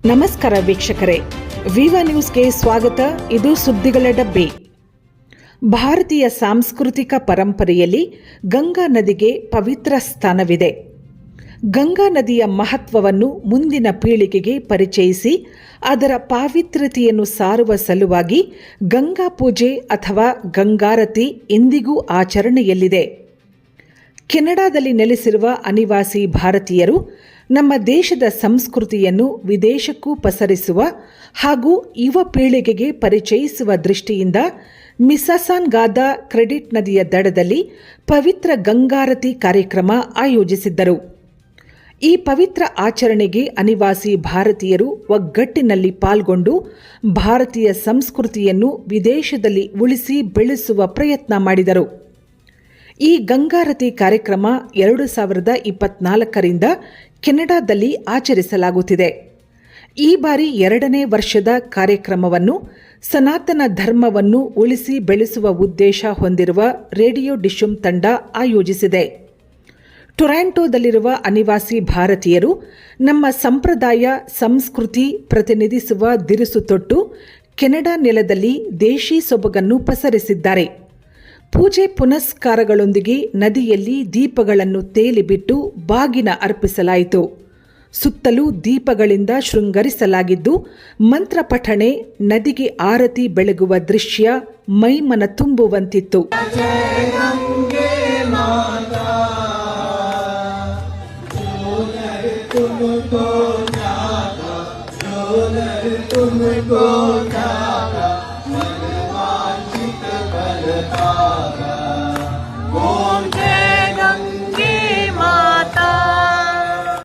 ನಮಸ್ಕಾರ ವೀಕ್ಷಕರೇ, ವಿವಾ ನ್ಯೂಸ್ಗೆ ಸ್ವಾಗತ. ಇದು ಸುದ್ದಿಗಳ ಡಬ್ಬಿ. ಭಾರತೀಯ ಸಾಂಸ್ಕೃತಿಕ ಪರಂಪರೆಯಲ್ಲಿ ಗಂಗಾ ನದಿಗೆ ಪವಿತ್ರ ಸ್ಥಾನವಿದೆ. ಗಂಗಾ ನದಿಯ ಮಹತ್ವವನ್ನು ಮುಂದಿನ ಪೀಳಿಗೆಗೆ ಪರಿಚಯಿಸಿ ಅದರ ಪಾವಿತ್ರ್ಯತೆಯನ್ನು ಸಾರುವ ಸಲುವಾಗಿ ಗಂಗಾ ಪೂಜೆ ಅಥವಾ ಗಂಗಾರತಿ ಇಂದಿಗೂ ಆಚರಣೆಯಲ್ಲಿದೆ. ಕೆನಡಾದಲ್ಲಿ ನೆಲೆಸಿರುವ ಅನಿವಾಸಿ ಭಾರತೀಯರು ನಮ್ಮ ದೇಶದ ಸಂಸ್ಕೃತಿಯನ್ನು ವಿದೇಶಕ್ಕೂ ಪಸರಿಸುವ ಹಾಗೂ ಯುವ ಪೀಳಿಗೆಗೆ ಪರಿಚಯಿಸುವ ದೃಷ್ಟಿಯಿಂದ ಮಿಸ್ಸಾಸಾಗಾದ ಕ್ರೆಡಿಟ್ ನದಿಯ ದಡದಲ್ಲಿ ಪವಿತ್ರ ಗಂಗಾರತಿ ಕಾರ್ಯಕ್ರಮ ಆಯೋಜಿಸಿದ್ದರು. ಈ ಪವಿತ್ರ ಆಚರಣೆಗೆ ಅನಿವಾಸಿ ಭಾರತೀಯರು ಒಗ್ಗಟ್ಟಿನಲ್ಲಿ ಪಾಲ್ಗೊಂಡು ಭಾರತೀಯ ಸಂಸ್ಕೃತಿಯನ್ನು ವಿದೇಶದಲ್ಲಿ ಉಳಿಸಿ ಬೆಳೆಸುವ ಪ್ರಯತ್ನ ಮಾಡಿದರು. ಈ ಗಂಗಾರತಿ ಕಾರ್ಯಕ್ರಮ 2024ರಿಂದ ಕೆನಡಾದಲ್ಲಿ ಆಚರಿಸಲಾಗುತ್ತಿದೆ. ಈ ಬಾರಿ 2ನೇ ವರ್ಷದ ಕಾರ್ಯಕ್ರಮವನ್ನು ಸನಾತನ ಧರ್ಮವನ್ನು ಉಳಿಸಿ ಬೆಳೆಸುವ ಉದ್ದೇಶ ಹೊಂದಿರುವ ರೇಡಿಯೋ ಡಿಶುಮ್ ತಂಡ ಆಯೋಜಿಸಿದೆ. ಟೊರಾಂಟೊದಲ್ಲಿರುವ ಅನಿವಾಸಿ ಭಾರತೀಯರು ನಮ್ಮ ಸಂಪ್ರದಾಯ ಸಂಸ್ಕೃತಿ ಪ್ರತಿನಿಧಿಸುವ ದಿರಿಸು ತೊಟ್ಟು ಕೆನಡಾ ನೆಲದಲ್ಲಿ ದೇಶಿ ಸೊಬಗನ್ನು ಪಸರಿಸಿದ್ದಾರೆ. ಪೂಜೆ ಪುನಸ್ಕಾರಗಳೊಂದಿಗೆ ನದಿಯಲ್ಲಿ ದೀಪಗಳನ್ನು ತೇಲಿಬಿಟ್ಟು ಬಾಗಿನ ಅರ್ಪಿಸಲಾಯಿತು. ಸುತ್ತಲೂ ದೀಪಗಳಿಂದ ಶೃಂಗರಿಸಲಾಗಿದ್ದು ಮಂತ್ರ ಪಠಣೆ, ನದಿಗೆ ಆರತಿ ಬೆಳಗುವ ದೃಶ್ಯ ಮೈಮನ ತುಂಬುವಂತಿತ್ತು. तुमको